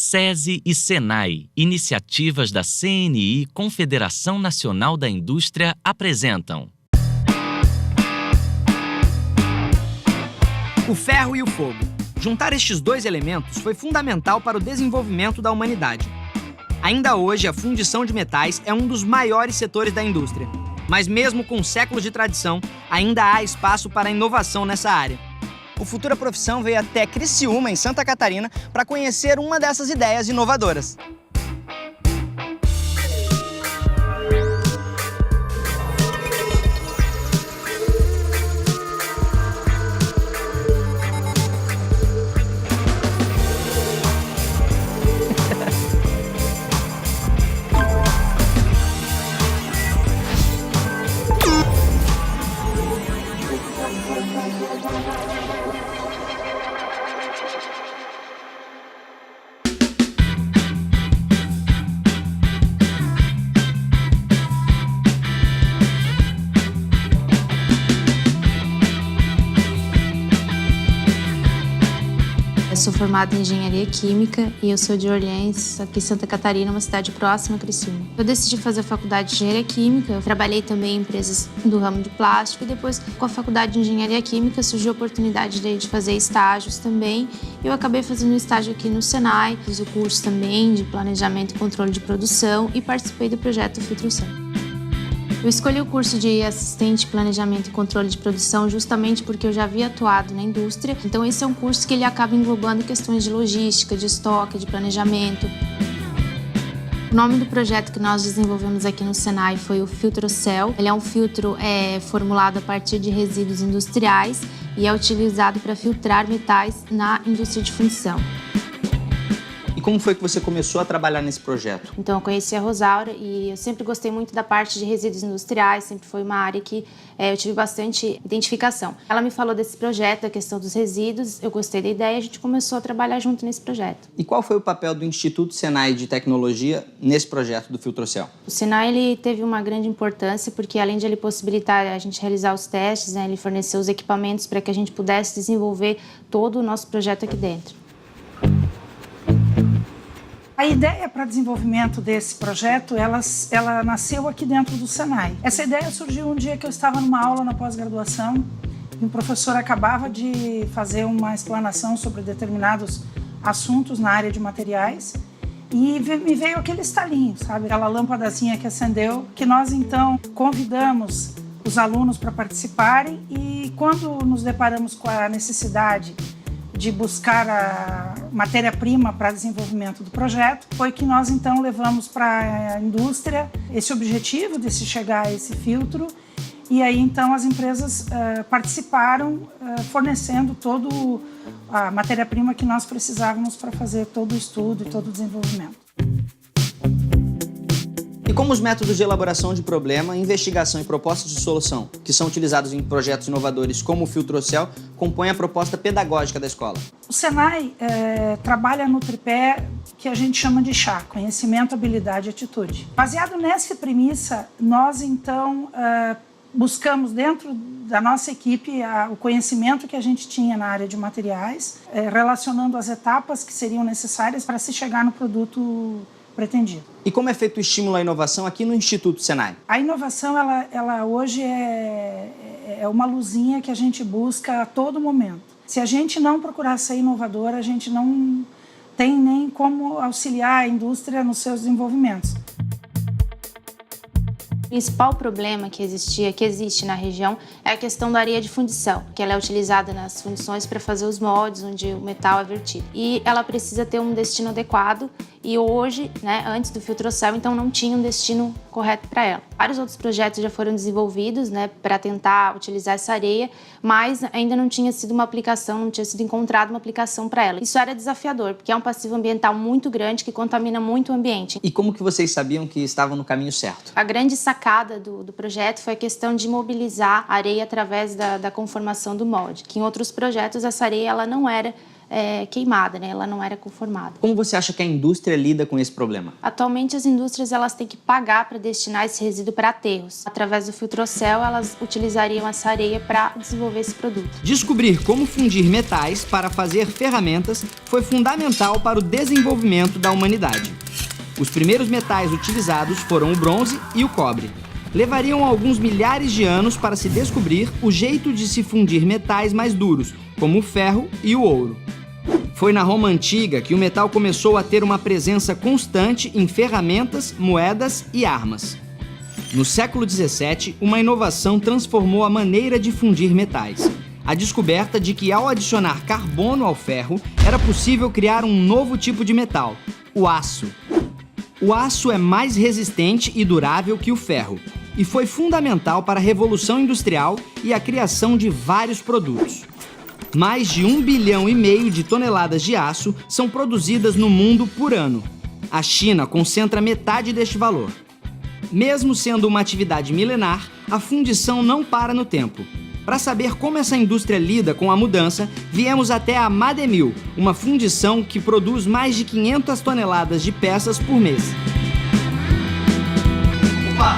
SESI e SENAI, iniciativas da CNI, Confederação Nacional da Indústria, apresentam o ferro e o fogo. Juntar estes dois elementos foi fundamental para o desenvolvimento da humanidade. Ainda hoje, a fundição de metais é um dos maiores setores da indústria. Mas mesmo com séculos de tradição, ainda há espaço para inovação nessa área. O Futura Profissão veio até Criciúma, em Santa Catarina, para conhecer uma dessas ideias inovadoras. Eu sou formada em Engenharia Química e eu sou de Orleans, aqui em Santa Catarina, uma cidade próxima a Criciúma. Eu decidi fazer a faculdade de Engenharia Química, eu trabalhei também em empresas do ramo de plástico e depois, com a faculdade de Engenharia Química, surgiu a oportunidade de fazer estágios também. Eu acabei fazendo um estágio aqui no SENAI, fiz o curso também de Planejamento e Controle de Produção e participei do projeto Filtro-Cel. Eu escolhi o curso de assistente de planejamento e controle de produção justamente porque eu já havia atuado na indústria. Então esse é um curso que ele acaba englobando questões de logística, de estoque, de planejamento. O nome do projeto que nós desenvolvemos aqui no SENAI foi o Filtro-Cel. Ele é um filtro formulado a partir de resíduos industriais e é utilizado para filtrar metais na indústria de fundição. E como foi que você começou a trabalhar nesse projeto? Então, eu conheci a Rosaura e eu sempre gostei muito da parte de resíduos industriais, sempre foi uma área que eu tive bastante identificação. Ela me falou desse projeto, da questão dos resíduos, eu gostei da ideia e a gente começou a trabalhar junto nesse projeto. E qual foi o papel do Instituto SENAI de Tecnologia nesse projeto do Filtro-Cel? O SENAI ele teve uma grande importância porque, além de ele possibilitar a gente realizar os testes, ele forneceu os equipamentos para que a gente pudesse desenvolver todo o nosso projeto aqui dentro. A ideia para desenvolvimento desse projeto, ela nasceu aqui dentro do SENAI. Essa ideia surgiu um dia que eu estava numa aula na pós-graduação e o professor acabava de fazer uma explanação sobre determinados assuntos na área de materiais e me veio aquele estalinho, sabe? Aquela lâmpadazinha que acendeu, que nós então convidamos os alunos para participarem e quando nos deparamos com a necessidade de buscar a matéria-prima para desenvolvimento do projeto, foi que nós então levamos para a indústria esse objetivo de se chegar a esse filtro e aí então as empresas participaram fornecendo toda a matéria-prima que nós precisávamos para fazer todo o estudo e todo o desenvolvimento. E como os métodos de elaboração de problema, investigação e propostas de solução, que são utilizados em projetos inovadores como o Filtro-Cel, compõem a proposta pedagógica da escola? O SENAI trabalha no tripé que a gente chama de CHA, conhecimento, habilidade e atitude. Baseado nessa premissa, nós então buscamos dentro da nossa equipe o conhecimento que a gente tinha na área de materiais, relacionando as etapas que seriam necessárias para se chegar no produto pretendido. E como é feito o estímulo à inovação aqui no Instituto SENAI? A inovação, ela hoje é uma luzinha que a gente busca a todo momento. Se a gente não procurar ser inovador, a gente não tem nem como auxiliar a indústria nos seus desenvolvimentos. O principal problema que existe na região é a questão da areia de fundição, que ela é utilizada nas fundições para fazer os moldes onde o metal é vertido. E ela precisa ter um destino adequado e hoje, antes do Filtro-Cel, então não tinha um destino correto para ela. Vários outros projetos já foram desenvolvidos para tentar utilizar essa areia, mas ainda não tinha sido uma aplicação, não tinha sido encontrada uma aplicação para ela. Isso era desafiador, porque é um passivo ambiental muito grande que contamina muito o ambiente. E como que vocês sabiam que estavam no caminho certo? A grande sacada do projeto foi a questão de mobilizar a areia através da conformação do molde, que em outros projetos essa areia ela não era queimada, né? Ela não era conformada. Como você acha que a indústria lida com esse problema? Atualmente, as indústrias elas têm que pagar para destinar esse resíduo para aterros. Através do Filtrocel, elas utilizariam essa areia para desenvolver esse produto. Descobrir como fundir metais para fazer ferramentas foi fundamental para o desenvolvimento da humanidade. Os primeiros metais utilizados foram o bronze e o cobre. Levariam alguns milhares de anos para se descobrir o jeito de se fundir metais mais duros, como o ferro e o ouro. Foi na Roma Antiga que o metal começou a ter uma presença constante em ferramentas, moedas e armas. No século XVII, uma inovação transformou a maneira de fundir metais. A descoberta de que, ao adicionar carbono ao ferro, era possível criar um novo tipo de metal, o aço. O aço é mais resistente e durável que o ferro, e foi fundamental para a Revolução Industrial e a criação de vários produtos. Mais de 1,5 bilhão de toneladas de aço são produzidas no mundo por ano. A China concentra metade deste valor. Mesmo sendo uma atividade milenar, a fundição não para no tempo. Para saber como essa indústria lida com a mudança, viemos até a Mademil, uma fundição que produz mais de 500 toneladas de peças por mês. Opa!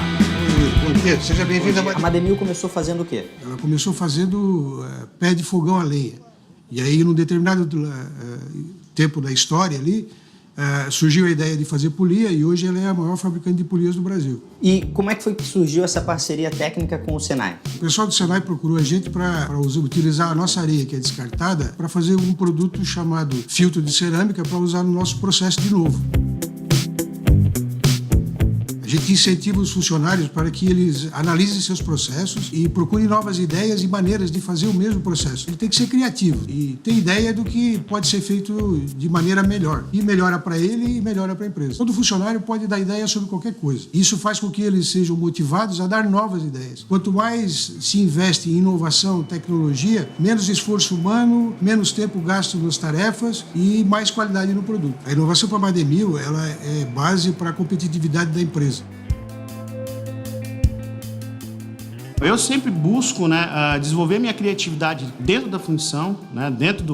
Bom dia, seja bem-vindo à Mademil. A Mademil começou fazendo o quê? Ela começou fazendo pé de fogão a lenha. E aí, num determinado tempo da história ali, surgiu a ideia de fazer polia e hoje ela é a maior fabricante de polias do Brasil. E como é que foi que surgiu essa parceria técnica com o Senai? O pessoal do Senai procurou a gente para utilizar a nossa areia, que é descartada, para fazer um produto chamado filtro de cerâmica para usar no nosso processo de novo. A gente incentiva os funcionários para que eles analisem seus processos e procurem novas ideias e maneiras de fazer o mesmo processo. Ele tem que ser criativo e ter ideia do que pode ser feito de maneira melhor. E melhora para ele e melhora para a empresa. Todo funcionário pode dar ideia sobre qualquer coisa. Isso faz com que eles sejam motivados a dar novas ideias. Quanto mais se investe em inovação, tecnologia, menos esforço humano, menos tempo gasto nas tarefas e mais qualidade no produto. A inovação para a Mademil, ela é base para a competitividade da empresa. Eu sempre busco desenvolver minha criatividade dentro da fundição, dentro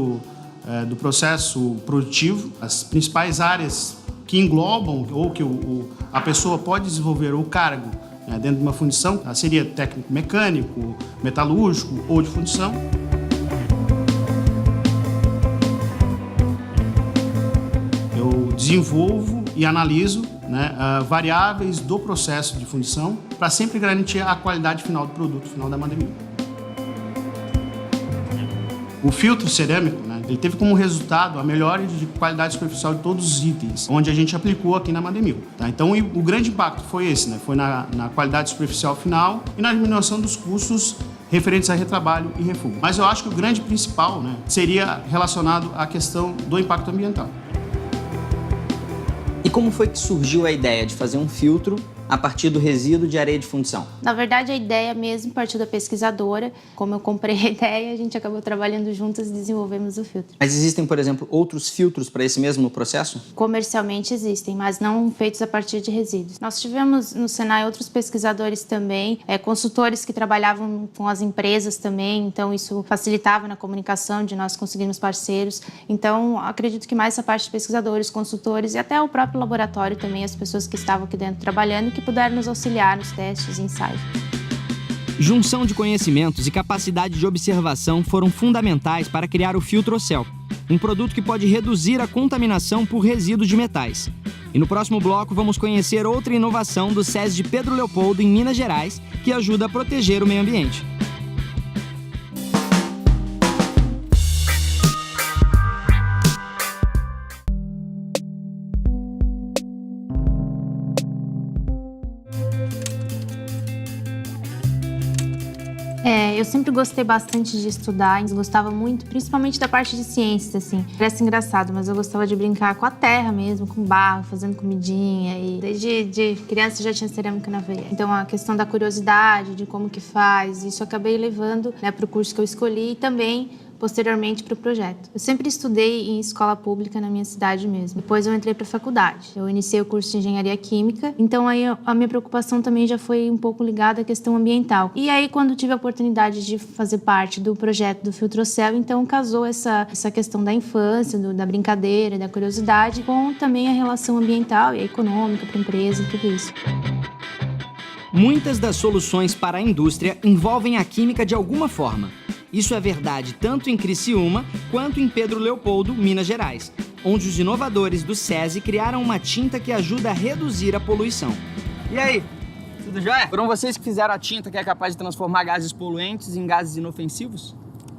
do processo produtivo. As principais áreas que englobam ou que a pessoa pode desenvolver o cargo dentro de uma fundição seria técnico mecânico, metalúrgico ou de fundição. Eu desenvolvo e analiso variáveis do processo de fundição para sempre garantir a qualidade final do produto final da Mademil. O filtro cerâmico, ele teve como resultado a melhora de qualidade superficial de todos os itens, onde a gente aplicou aqui na Mademil. Então, o grande impacto foi esse, foi na qualidade superficial final e na diminuição dos custos referentes a retrabalho e refugo. Mas eu acho que o grande principal seria relacionado à questão do impacto ambiental. E como foi que surgiu a ideia de fazer um filtro a partir do resíduo de areia de fundição? Na verdade, a ideia mesmo partiu da pesquisadora. Como eu comprei a ideia, a gente acabou trabalhando juntas e desenvolvemos o filtro. Mas existem, por exemplo, outros filtros para esse mesmo processo? Comercialmente existem, mas não feitos a partir de resíduos. Nós tivemos no Senai outros pesquisadores também, consultores que trabalhavam com as empresas também, então isso facilitava na comunicação de nós conseguirmos parceiros. Então, acredito que mais essa parte de pesquisadores, consultores e até o próprio laboratório também, as pessoas que estavam aqui dentro trabalhando, que puderam nos auxiliar nos testes e ensaios. Junção de conhecimentos e capacidade de observação foram fundamentais para criar o Filtrocel, um produto que pode reduzir a contaminação por resíduos de metais. E no próximo bloco vamos conhecer outra inovação do SES de Pedro Leopoldo, em Minas Gerais, que ajuda a proteger o meio ambiente. Eu sempre gostei bastante de estudar, gostava muito, principalmente da parte de ciências, assim. Parece engraçado, mas eu gostava de brincar com a terra mesmo, com barro, fazendo comidinha. E desde criança já tinha cerâmica na veia. Então a questão da curiosidade, de como que faz, isso eu acabei levando para o curso que eu escolhi e também posteriormente para o projeto. Eu sempre estudei em escola pública na minha cidade mesmo. Depois eu entrei para a faculdade. Eu iniciei o curso de Engenharia Química, então aí a minha preocupação também já foi um pouco ligada à questão ambiental. E aí quando tive a oportunidade de fazer parte do projeto do Filtrocel, então casou essa questão da infância, da brincadeira, da curiosidade, com também a relação ambiental e econômica para a empresa e tudo isso. Muitas das soluções para a indústria envolvem a química de alguma forma. Isso é verdade tanto em Criciúma quanto em Pedro Leopoldo, Minas Gerais, onde os inovadores do SESI criaram uma tinta que ajuda a reduzir a poluição. E aí, tudo jóia? Foram vocês que fizeram a tinta que é capaz de transformar gases poluentes em gases inofensivos?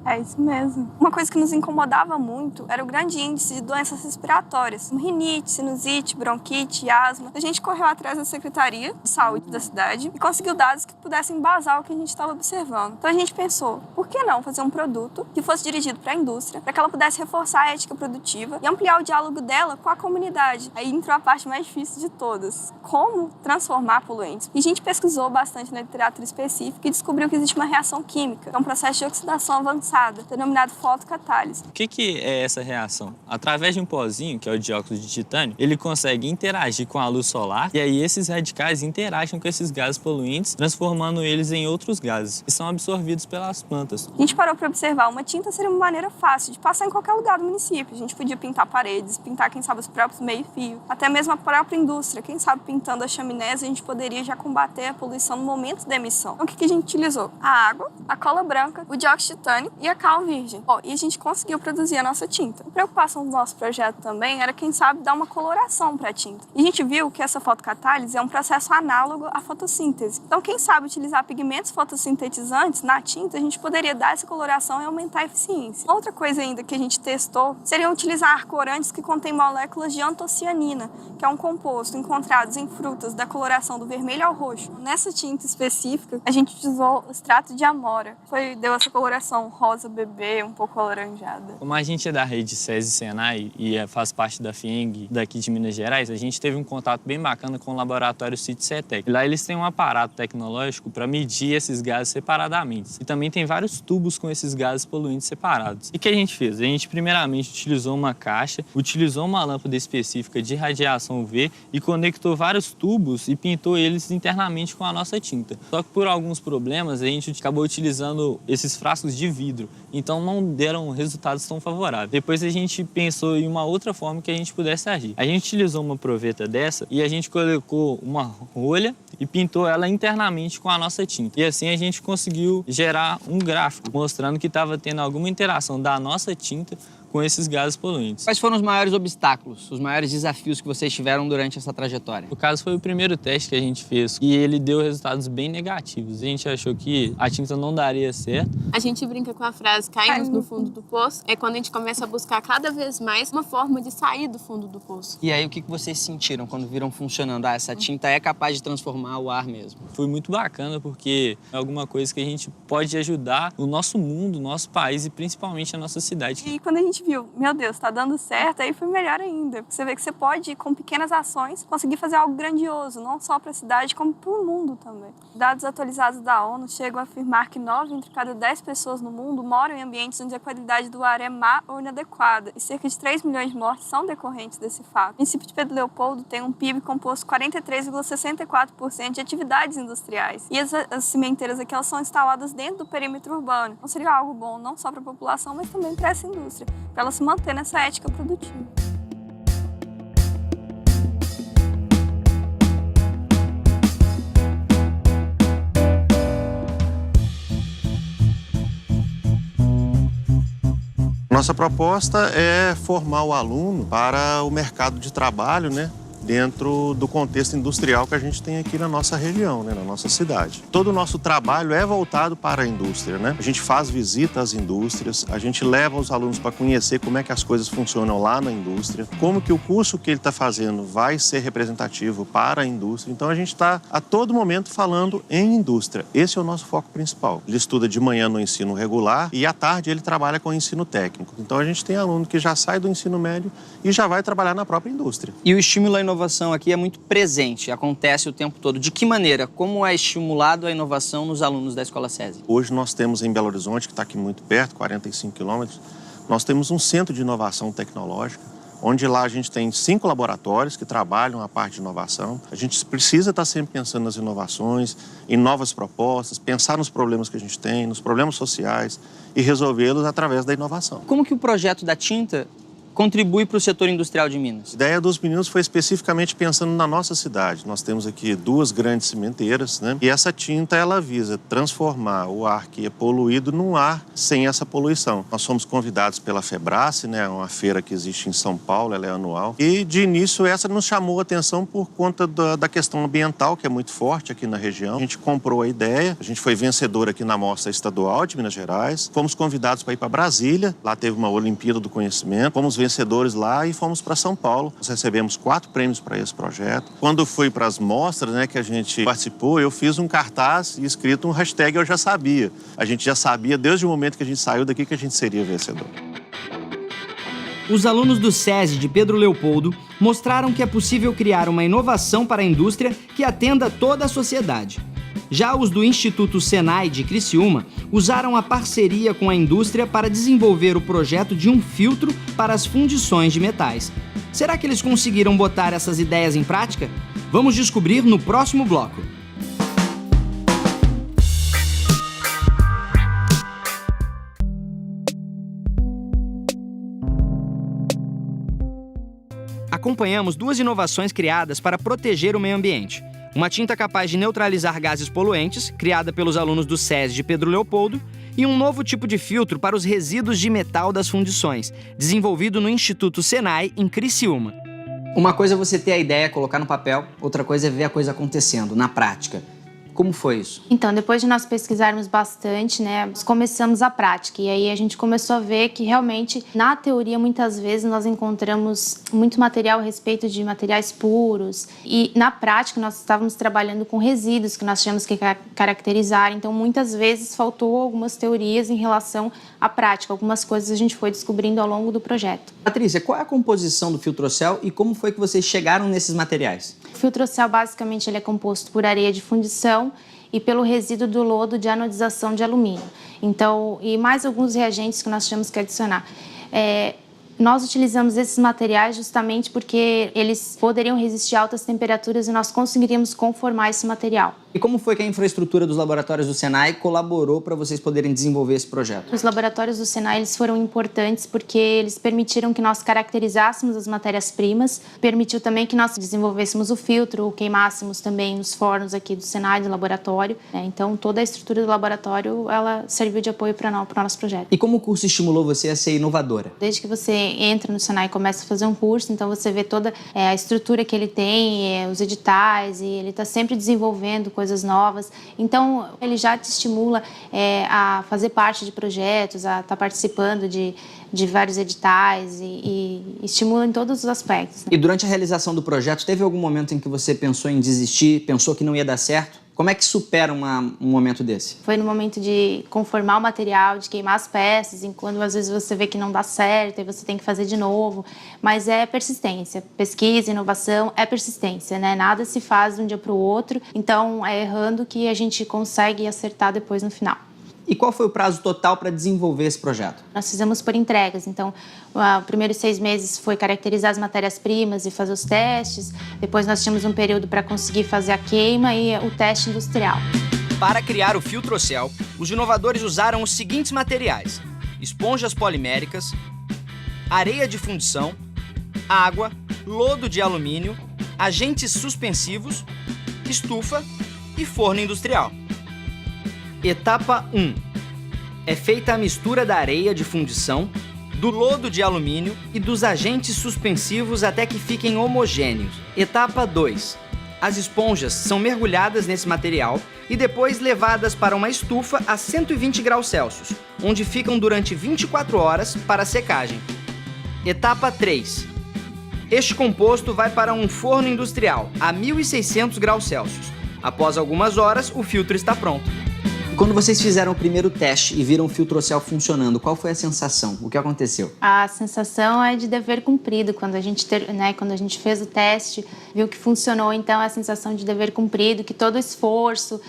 É isso mesmo. Uma coisa que nos incomodava muito era o grande índice de doenças respiratórias, como rinite, sinusite, bronquite, asma. A gente correu atrás da Secretaria de Saúde da cidade e conseguiu dados que pudessem embasar o que a gente estava observando. Então a gente pensou, por que não fazer um produto que fosse dirigido para a indústria, para que ela pudesse reforçar a ética produtiva e ampliar o diálogo dela com a comunidade. Aí entrou a parte mais difícil de todas, como transformar poluentes. E a gente pesquisou bastante na literatura específica e descobriu que existe uma reação química, que é um processo de oxidação avançada, denominado fotocatálise. O que é essa reação? Através de um pozinho, que é o dióxido de titânio, ele consegue interagir com a luz solar e aí esses radicais interagem com esses gases poluentes, transformando eles em outros gases e são absorvidos pelas plantas. A gente parou para observar, uma tinta seria uma maneira fácil de passar em qualquer lugar do município. A gente podia pintar paredes, pintar, quem sabe, os próprios meio-fio, até mesmo a própria indústria. Quem sabe, pintando as chaminés, a gente poderia já combater a poluição no momento da emissão. Então, o que a gente utilizou? A água, a cola branca, o dióxido de titânio e a cal virgem. E a gente conseguiu produzir a nossa tinta. A preocupação do nosso projeto também era, quem sabe, dar uma coloração para a tinta. E a gente viu que essa fotocatálise é um processo análogo à fotossíntese. Então, quem sabe utilizar pigmentos fotossintetizantes na tinta, a gente poderia dar essa coloração e aumentar a eficiência. Outra coisa ainda que a gente testou seria utilizar corantes que contêm moléculas de antocianina, que é um composto encontrado em frutas da coloração do vermelho ao roxo. Nessa tinta específica, a gente utilizou o extrato de amora. Deu essa coloração rosa bebê, um pouco alaranjada. Como a gente é da rede SESI Senai e faz parte da FIENG daqui de Minas Gerais, a gente teve um contato bem bacana com o laboratório CIT-CETEC. Lá eles têm um aparato tecnológico para medir esses gases separadamente. E também tem vários tubos com esses gases poluentes separados. E o que a gente fez? A gente primeiramente utilizou uma caixa, utilizou uma lâmpada específica de radiação UV e conectou vários tubos e pintou eles internamente com a nossa tinta. Só que por alguns problemas a gente acabou utilizando esses frascos de vidro. Então não deram resultados tão favoráveis. Depois a gente pensou em uma outra forma que a gente pudesse agir. A gente utilizou uma proveta dessa e a gente colocou uma rolha e pintou ela internamente com a nossa tinta. E assim a gente conseguiu gerar um gráfico mostrando que estava tendo alguma interação da nossa tinta com esses gases poluentes. Quais foram os maiores obstáculos, os maiores desafios que vocês tiveram durante essa trajetória? No caso, foi o primeiro teste que a gente fez e ele deu resultados bem negativos. A gente achou que a tinta não daria certo. A gente brinca com a frase caímos no fundo do poço. É quando a gente começa a buscar cada vez mais uma forma de sair do fundo do poço. E aí, o que vocês sentiram quando viram funcionando? Essa tinta é capaz de transformar o ar mesmo? Foi muito bacana porque é alguma coisa que a gente pode ajudar o nosso mundo, o nosso país e principalmente a nossa cidade. E quando a gente viu, meu Deus, tá dando certo, aí foi melhor ainda. Você vê que você pode, com pequenas ações, conseguir fazer algo grandioso, não só para a cidade, como para o mundo também. Dados atualizados da ONU chegam a afirmar que 9 entre cada 10 pessoas no mundo moram em ambientes onde a qualidade do ar é má ou inadequada, e cerca de 3 milhões de mortes são decorrentes desse fato. O município de Pedro Leopoldo tem um PIB composto 43,64% de atividades industriais. E as cimenteiras aqui, elas são instaladas dentro do perímetro urbano. Então seria algo bom não só para a população, mas também para essa indústria, para ela se manter nessa ética produtiva. Nossa proposta é formar o aluno para o mercado de trabalho, dentro do contexto industrial que a gente tem aqui na nossa região, na nossa cidade. Todo o nosso trabalho é voltado para a indústria, A gente faz visita às indústrias, a gente leva os alunos para conhecer como é que as coisas funcionam lá na indústria, como que o curso que ele está fazendo vai ser representativo para a indústria. Então a gente está a todo momento falando em indústria. Esse é o nosso foco principal. Ele estuda de manhã no ensino regular e à tarde ele trabalha com o ensino técnico. Então a gente tem aluno que já sai do ensino médio e já vai trabalhar na própria indústria. E o estímulo à inovação aqui é muito presente, acontece o tempo todo. De que maneira? Como é estimulado a inovação nos alunos da Escola SESI? Hoje nós temos em Belo Horizonte, que está aqui muito perto, 45 quilômetros, nós temos um centro de inovação tecnológica, onde lá a gente tem 5 laboratórios que trabalham a parte de inovação. A gente precisa estar sempre pensando nas inovações, em novas propostas, pensar nos problemas que a gente tem, nos problemas sociais e resolvê-los através da inovação. Como que o projeto da tinta contribui para o setor industrial de Minas? A ideia dos meninos foi especificamente pensando na nossa cidade. Nós temos aqui 2 grandes cimenteiras, né? E essa tinta, ela visa transformar o ar que é poluído num ar sem essa poluição. Nós fomos convidados pela Febrace, né? Uma feira que existe em São Paulo, ela é anual. E, de início, essa nos chamou a atenção por conta da questão ambiental, que é muito forte aqui na região. A gente comprou a ideia, a gente foi vencedor aqui na Mostra Estadual de Minas Gerais. Fomos convidados para ir para Brasília, lá teve uma Olimpíada do Conhecimento. Fomos vencedores lá e fomos para São Paulo. Nós recebemos 4 prêmios para esse projeto. Quando fui para as mostras, né, que a gente participou, eu fiz um cartaz e escrito um hashtag Eu Já Sabia. A gente já sabia desde o momento que a gente saiu daqui que a gente seria vencedor. Os alunos do SESI de Pedro Leopoldo mostraram que é possível criar uma inovação para a indústria que atenda toda a sociedade. Já os do Instituto Senai de Criciúma usaram a parceria com a indústria para desenvolver o projeto de um filtro para as fundições de metais. Será que eles conseguiram botar essas ideias em prática? Vamos descobrir no próximo bloco. Acompanhamos 2 inovações criadas para proteger o meio ambiente. Uma tinta capaz de neutralizar gases poluentes, criada pelos alunos do SESI de Pedro Leopoldo, e um novo tipo de filtro para os resíduos de metal das fundições, desenvolvido no Instituto Senai, em Criciúma. Uma coisa é você ter a ideia, colocar no papel, outra coisa é ver a coisa acontecendo, na prática. Como foi isso? Então, depois de nós pesquisarmos bastante, né, nós começamos a prática. E aí a gente começou a ver que realmente, na teoria, muitas vezes nós encontramos muito material a respeito de materiais puros. E na prática, nós estávamos trabalhando com resíduos que nós tínhamos que caracterizar. Então, muitas vezes faltou algumas teorias em relação à prática. Algumas coisas a gente foi descobrindo ao longo do projeto. Patrícia, qual é a composição do Filtrocel e como foi que vocês chegaram nesses materiais? O Filtrocel, basicamente, ele é composto por areia de fundição e pelo resíduo do lodo de anodização de alumínio. Então, e mais alguns reagentes que nós tínhamos que adicionar. Nós utilizamos esses materiais justamente porque eles poderiam resistir a altas temperaturas e nós conseguiríamos conformar esse material. E como foi que a infraestrutura dos laboratórios do Senai colaborou para vocês poderem desenvolver esse projeto? Os laboratórios do Senai, eles foram importantes porque eles permitiram que nós caracterizássemos as matérias-primas, permitiu também que nós desenvolvêssemos o filtro, queimássemos também nos fornos aqui do Senai, do laboratório. Então, toda a estrutura do laboratório, ela serviu de apoio para o nosso projeto. E como o curso estimulou você a ser inovadora? Desde que você entra no Senai e começa a fazer um curso, então você vê toda a estrutura que ele tem, os editais, e ele está sempre desenvolvendo coisas novas. Então, ele já te estimula a fazer parte de projetos, a estar participando de vários editais e estimula em todos os aspectos. E durante a realização do projeto, teve algum momento em que você pensou em desistir, pensou que não ia dar certo? Como é que supera um momento desse? Foi no momento de conformar o material, de queimar as peças, enquanto às vezes você vê que não dá certo e você tem que fazer de novo. Mas é persistência. Pesquisa, inovação é persistência, né? Nada se faz de um dia para o outro. Então, é errando que a gente consegue acertar depois no final. E qual foi o prazo total para desenvolver esse projeto? Nós fizemos por entregas, então, os primeiros 6 meses foi caracterizar as matérias-primas e fazer os testes. Depois nós tínhamos um período para conseguir fazer a queima e o teste industrial. Para criar o Filtrocel, os inovadores usaram os seguintes materiais: esponjas poliméricas, areia de fundição, água, lodo de alumínio, agentes suspensivos, estufa e forno industrial. Etapa 1. É feita a mistura da areia de fundição, do lodo de alumínio e dos agentes suspensivos até que fiquem homogêneos. Etapa 2. As esponjas são mergulhadas nesse material e depois levadas para uma estufa a 120 graus Celsius, onde ficam durante 24 horas para secagem. Etapa 3. Este composto vai para um forno industrial a 1.600 graus Celsius. Após algumas horas, o filtro está pronto. Quando vocês fizeram o primeiro teste e viram o FiltroCell funcionando, qual foi a sensação? O que aconteceu? A sensação é de dever cumprido. Quando a gente fez o teste, viu que funcionou, então é a sensação de dever cumprido, que todo o esforço,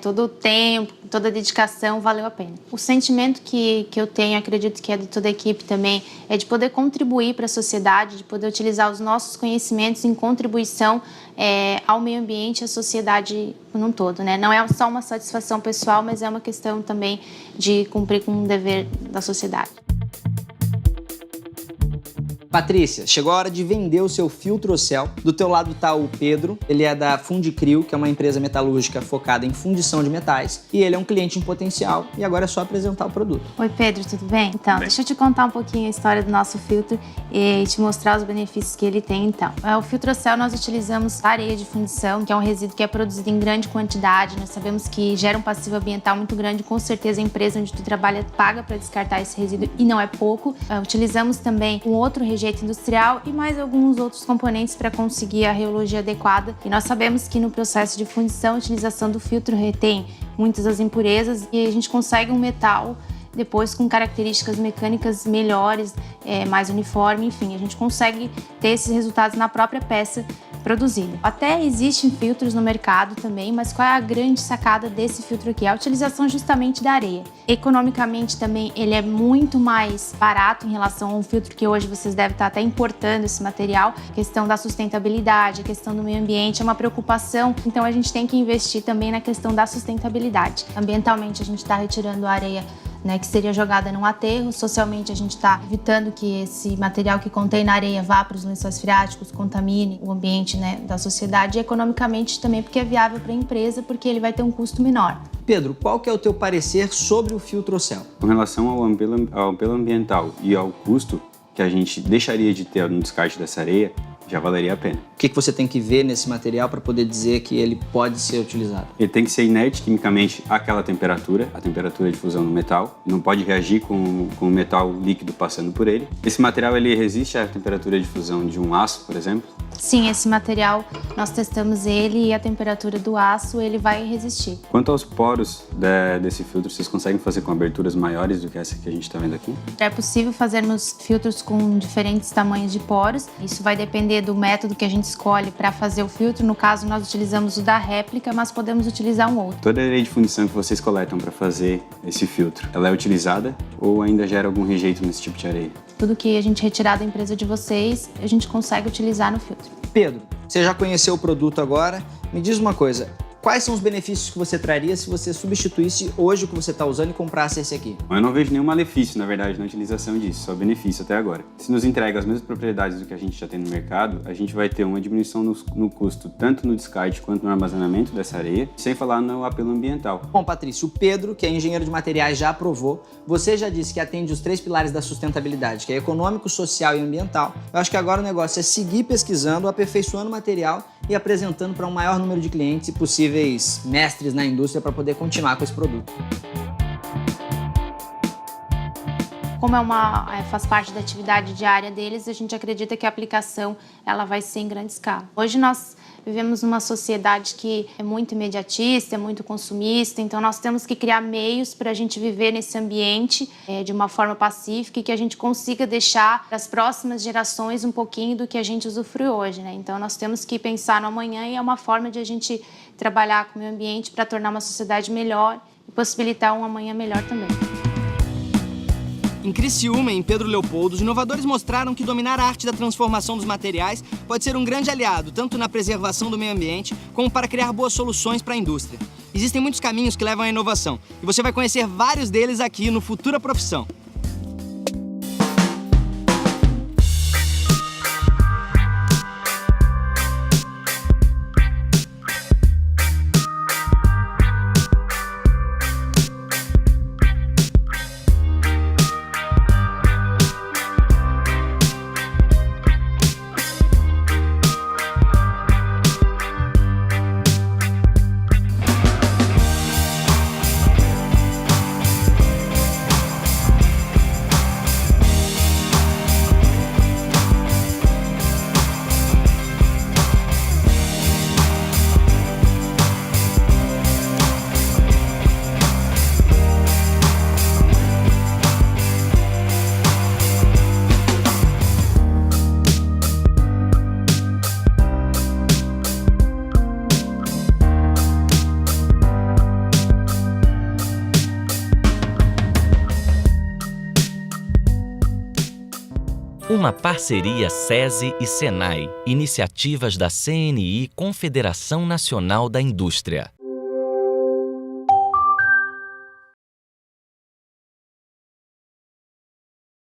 todo o tempo, toda a dedicação valeu a pena. O sentimento que eu tenho, acredito que é de toda a equipe também, é de poder contribuir para a sociedade, de poder utilizar os nossos conhecimentos em contribuição ao meio ambiente e à sociedade como um todo. Não é só uma satisfação pessoal, mas é uma questão também de cumprir com um dever da sociedade. Patrícia, chegou a hora de vender o seu FiltroCell. Do teu lado está o Pedro, ele é da Fundicrio, que é uma empresa metalúrgica focada em fundição de metais, e ele é um cliente em potencial, e agora é só apresentar o produto. Oi, Pedro, tudo bem? Então, deixa eu te contar um pouquinho a história do nosso filtro e te mostrar os benefícios que ele tem, então. O FiltroCell, nós utilizamos areia de fundição, que é um resíduo que é produzido em grande quantidade. Nós sabemos que gera um passivo ambiental muito grande, com certeza a empresa onde tu trabalha paga para descartar esse resíduo, e não é pouco. Utilizamos também um outro rejeito industrial e mais alguns outros componentes para conseguir a reologia adequada. E nós sabemos que no processo de fundição, a utilização do filtro retém muitas das impurezas e a gente consegue um metal depois com características mecânicas melhores, mais uniforme, enfim, a gente consegue ter esses resultados na própria peça produzida. Até existem filtros no mercado também, mas qual é a grande sacada desse filtro aqui? A utilização justamente da areia. Economicamente também ele é muito mais barato em relação a um filtro que hoje vocês devem estar até importando esse material. A questão da sustentabilidade, a questão do meio ambiente é uma preocupação, então a gente tem que investir também na questão da sustentabilidade. Ambientalmente a gente está retirando a areia que seria jogada num aterro. Socialmente, a gente está evitando que esse material que contém na areia vá para os lençóis freáticos, contamine o ambiente da sociedade, e economicamente também porque é viável para a empresa, porque ele vai ter um custo menor. Pedro, qual que é o teu parecer sobre o FiltroCell? Com relação ao apelo ambiental e ao custo que a gente deixaria de ter no descarte dessa areia, já valeria a pena. O que você tem que ver nesse material para poder dizer que ele pode ser utilizado? Ele tem que ser inerte quimicamente àquela temperatura, a temperatura de fusão no metal. Não pode reagir com o metal líquido passando por ele. Esse material ele resiste à temperatura de fusão de um aço, por exemplo? Sim, esse material, nós testamos ele e a temperatura do aço ele vai resistir. Quanto aos poros desse filtro, vocês conseguem fazer com aberturas maiores do que essa que a gente está vendo aqui? É possível fazermos filtros com diferentes tamanhos de poros. Isso vai depender do método que a gente escolhe para fazer o filtro. No caso, nós utilizamos o da réplica, mas podemos utilizar um outro. Toda a areia de fundição que vocês coletam para fazer esse filtro, ela é utilizada ou ainda gera algum rejeito nesse tipo de areia? Tudo que a gente retirar da empresa de vocês, a gente consegue utilizar no filtro. Pedro, você já conheceu o produto agora? Me diz uma coisa. Quais são os benefícios que você traria se você substituísse hoje o que você está usando e comprasse esse aqui? Eu não vejo nenhum malefício, na verdade, na utilização disso, só benefício até agora. Se nos entrega as mesmas propriedades do que a gente já tem no mercado, a gente vai ter uma diminuição no custo, tanto no descarte quanto no armazenamento dessa areia, sem falar no apelo ambiental. Bom, Patrícia, o Pedro, que é engenheiro de materiais, já aprovou. Você já disse que atende os 3 pilares da sustentabilidade, que é econômico, social e ambiental. Eu acho que agora o negócio é seguir pesquisando, aperfeiçoando o material e apresentando para um maior número de clientes e possíveis mestres na indústria para poder continuar com esse produto. Como faz parte da atividade diária deles, a gente acredita que a aplicação ela vai ser em grande escala. Hoje nós vivemos numa sociedade que é muito imediatista, é muito consumista, então nós temos que criar meios para a gente viver nesse ambiente de uma forma pacífica e que a gente consiga deixar para as próximas gerações um pouquinho do que a gente usufrui hoje, Então nós temos que pensar no amanhã e é uma forma de a gente trabalhar com o meio ambiente para tornar uma sociedade melhor e possibilitar um amanhã melhor também. Em Criciúma e em Pedro Leopoldo, os inovadores mostraram que dominar a arte da transformação dos materiais pode ser um grande aliado, tanto na preservação do meio ambiente, como para criar boas soluções para a indústria. Existem muitos caminhos que levam à inovação, e você vai conhecer vários deles aqui no Futura Profissão. Uma parceria SESI e SENAI, iniciativas da CNI, Confederação Nacional da Indústria.